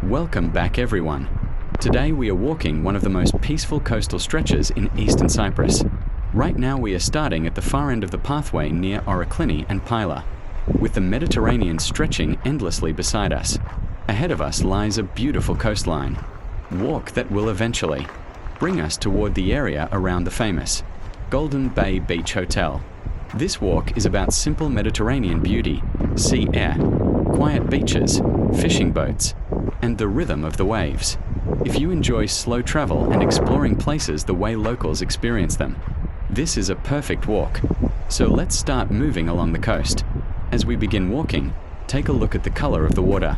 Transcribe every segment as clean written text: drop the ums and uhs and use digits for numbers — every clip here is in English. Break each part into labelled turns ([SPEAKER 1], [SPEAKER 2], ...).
[SPEAKER 1] Welcome back everyone. Today we are walking one of the most peaceful coastal stretches in eastern Cyprus. Right now we are starting at the far end of the pathway near Oroklini and Pyla, with the Mediterranean stretching endlessly beside us. Ahead of us lies a beautiful coastline, walk that will eventually bring us toward the area around the famous Golden Bay Beach Hotel. This walk is about simple Mediterranean beauty, sea air, quiet beaches, fishing boats, and the rhythm of the waves. If you enjoy slow travel and exploring places the way locals experience them, this is a perfect walk. So let's start moving along the coast. As we begin walking, take a look at the color of the water.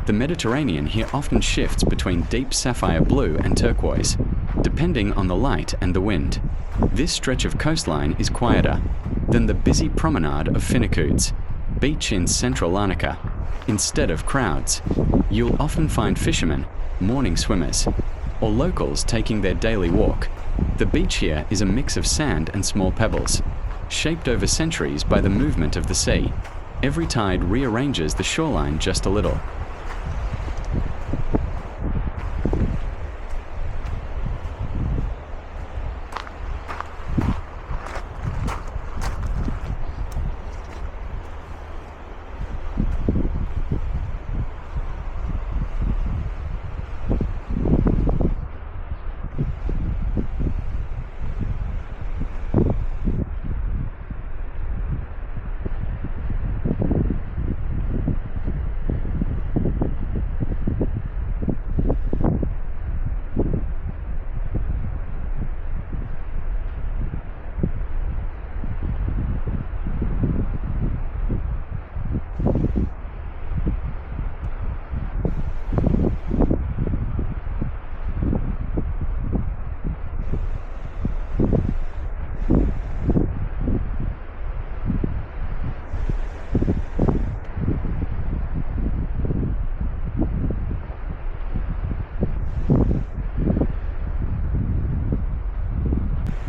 [SPEAKER 1] The Mediterranean here often shifts between deep sapphire blue and turquoise, depending on the light and the wind. This stretch of coastline is quieter than the busy promenade of Finicoods, beach in central Larnaca. Instead of crowds, you'll often find fishermen, morning swimmers, or locals taking their daily walk. The beach here is a mix of sand and small pebbles, shaped over centuries by the movement of the sea. Every tide rearranges the shoreline just a little.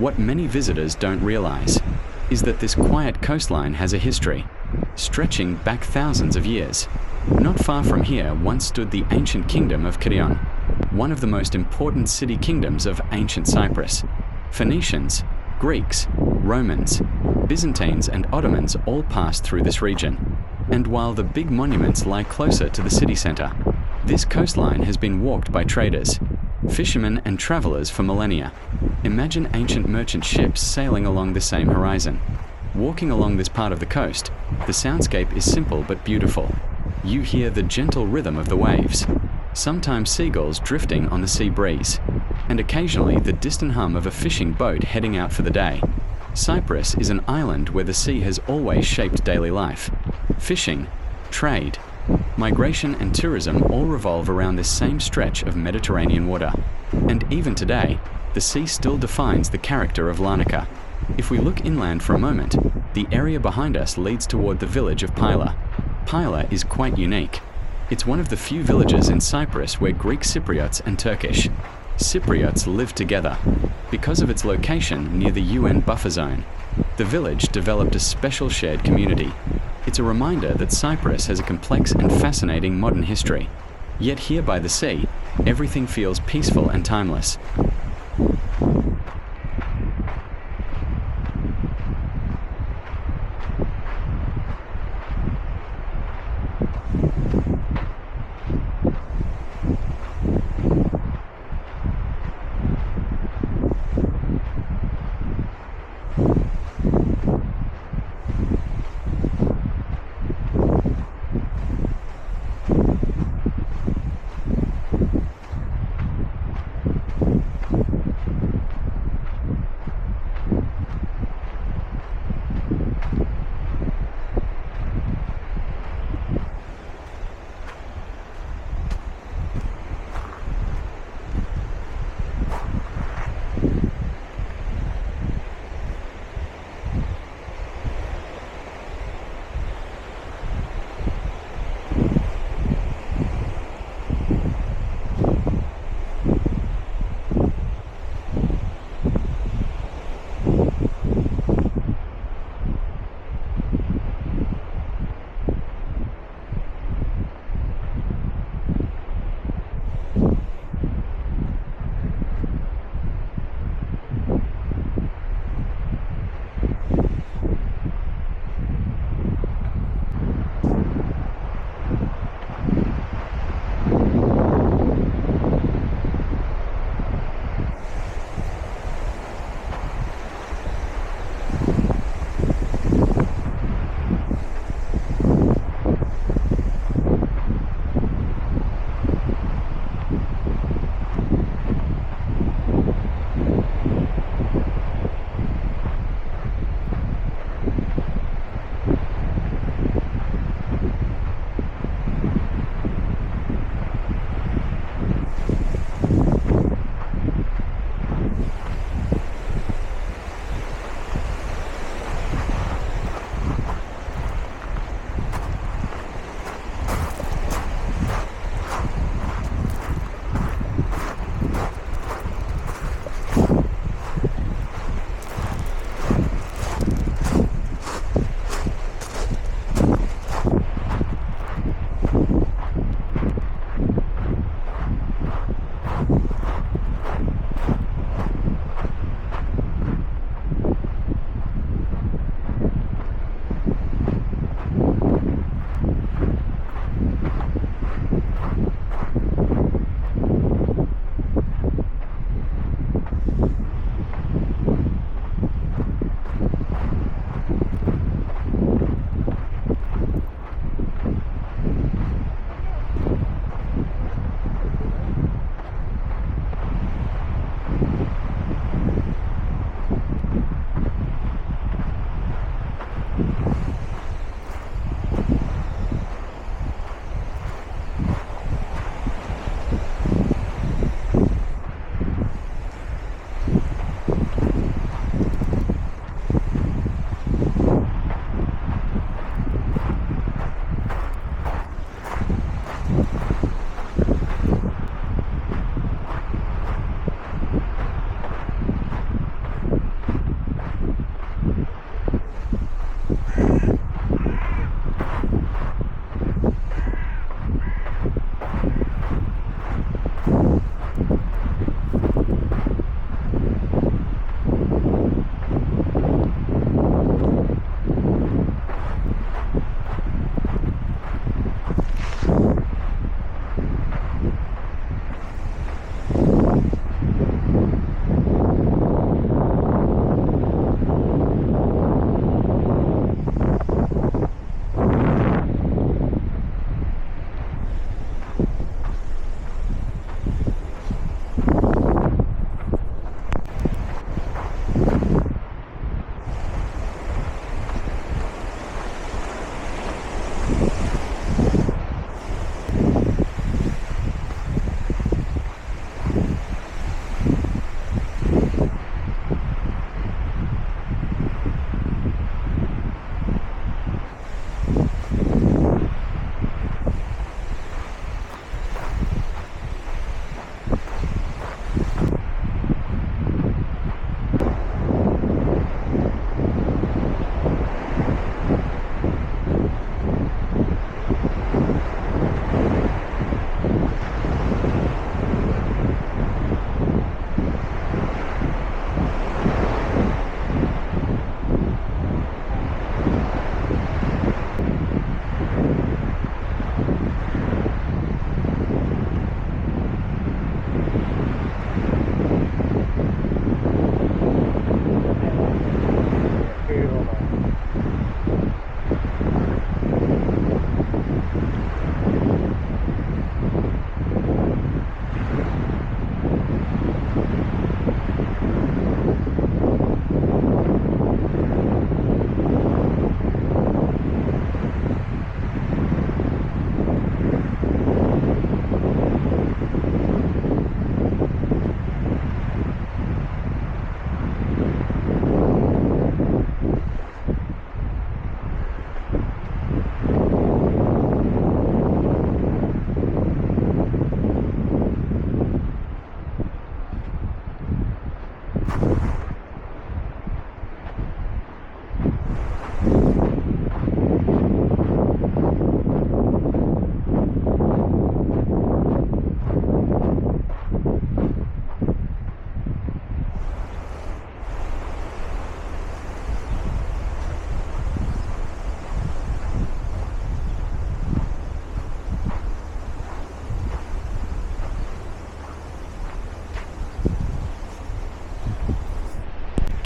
[SPEAKER 1] What many visitors don't realize is that this quiet coastline has a history, stretching back thousands of years. Not far from here once stood the ancient kingdom of Kirion, one of the most important city kingdoms of ancient Cyprus. Phoenicians, Greeks, Romans, Byzantines and Ottomans all passed through this region. And while the big monuments lie closer to the city center, this coastline has been walked by traders, fishermen and travelers for millennia. Imagine ancient merchant ships sailing along the same horizon. Walking along this part of the coast, the soundscape is simple but beautiful. You hear the gentle rhythm of the waves, sometimes seagulls drifting on the sea breeze, and occasionally the distant hum of a fishing boat heading out for the day. Cyprus is an island where the sea has always shaped daily life. Fishing, trade, migration and tourism all revolve around this same stretch of Mediterranean water. And even today, the sea still defines the character of Larnaca. If we look inland for a moment, the area behind us leads toward the village of Pyla. Pyla is quite unique. It's one of the few villages in Cyprus where Greek Cypriots and Turkish Cypriots live together. Because of its location near the UN buffer zone, the village developed a special shared community. It's a reminder that Cyprus has a complex and fascinating modern history. Yet here by the sea, everything feels peaceful and timeless.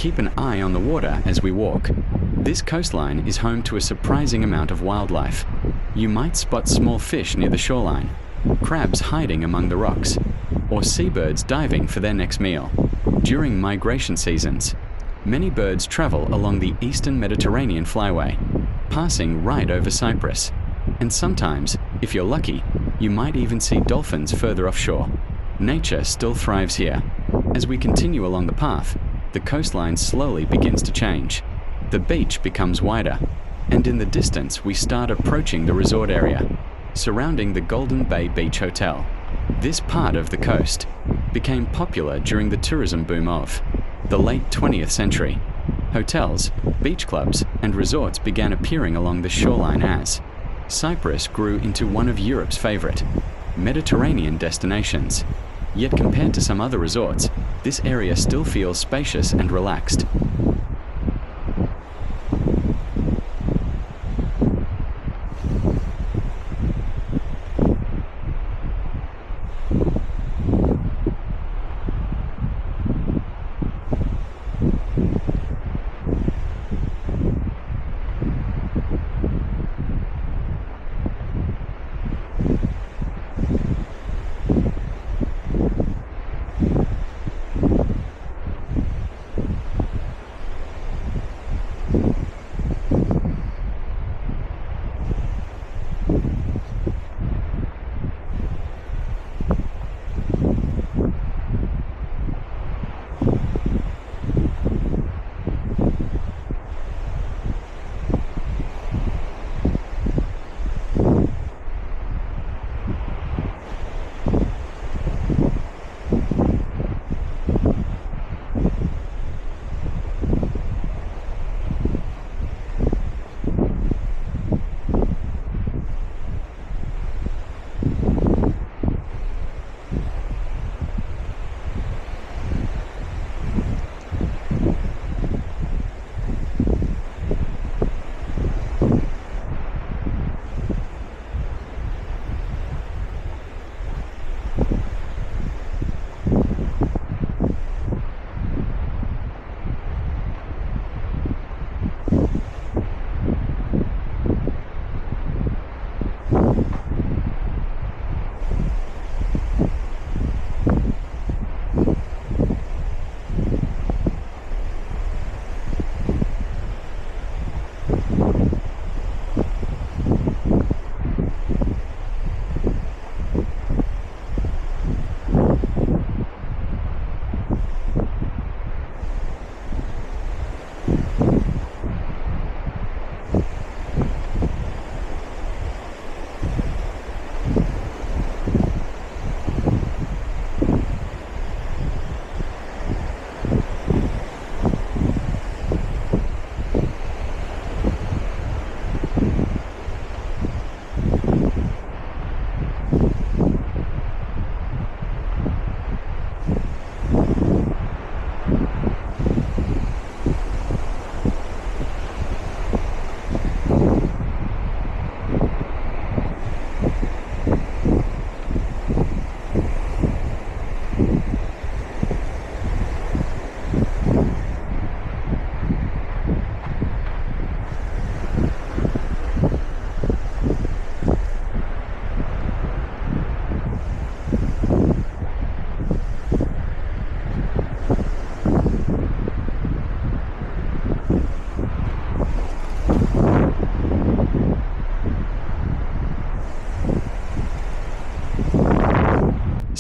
[SPEAKER 1] keep an eye on the water as we walk. This coastline is home to a surprising amount of wildlife. You might spot small fish near the shoreline, crabs hiding among the rocks, or seabirds diving for their next meal. During migration seasons, many birds travel along the eastern Mediterranean flyway, passing right over Cyprus. And sometimes, if you're lucky, you might even see dolphins further offshore. Nature still thrives here. As we continue along the path, the coastline slowly begins to change. The beach becomes wider, and in the distance we start approaching the resort area, surrounding the Golden Bay Beach Hotel. This part of the coast became popular during the tourism boom of the late 20th century. Hotels, beach clubs, and resorts began appearing along the shoreline as Cyprus grew into one of Europe's favorite Mediterranean destinations. Yet compared to some other resorts, this area still feels spacious and relaxed.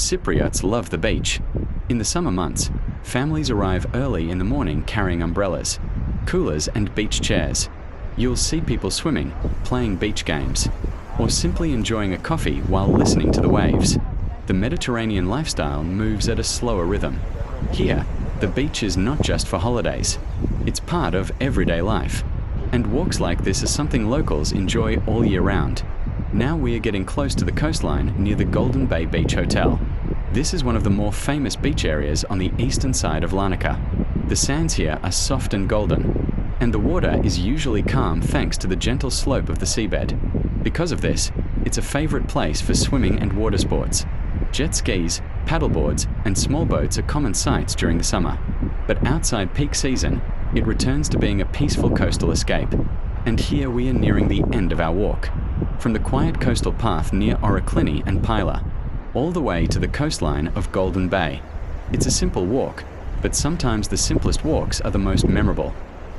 [SPEAKER 1] Cypriots love the beach. In the summer months, families arrive early in the morning carrying umbrellas, coolers and beach chairs. You'll see people swimming, playing beach games, or simply enjoying a coffee while listening to the waves. The Mediterranean lifestyle moves at a slower rhythm. Here, the beach is not just for holidays. It's part of everyday life. And walks like this are something locals enjoy all year round. Now we are getting close to the coastline near the Golden Bay Beach Hotel. This is one of the more famous beach areas on the eastern side of Larnaca. The sands here are soft and golden, and the water is usually calm thanks to the gentle slope of the seabed. Because of this, it's a favorite place for swimming and water sports. Jet skis, paddleboards, and small boats are common sights during the summer. But outside peak season, it returns to being a peaceful coastal escape. And here we are nearing the end of our walk. From the quiet coastal path near Oroklini and Pyla, all the way to the coastline of Golden Bay. It's a simple walk, but sometimes the simplest walks are the most memorable.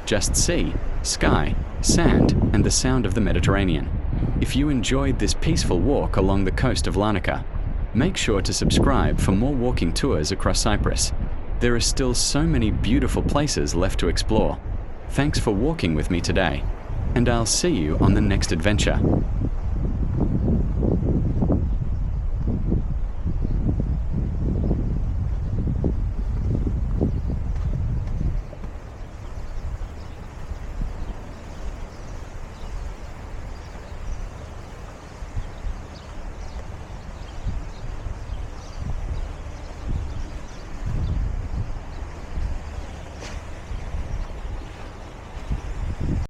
[SPEAKER 1] Just sea, sky, sand, and the sound of the Mediterranean. If you enjoyed this peaceful walk along the coast of Larnaca, make sure to subscribe for more walking tours across Cyprus. There are still so many beautiful places left to explore. Thanks for walking with me today, and I'll see you on the next adventure.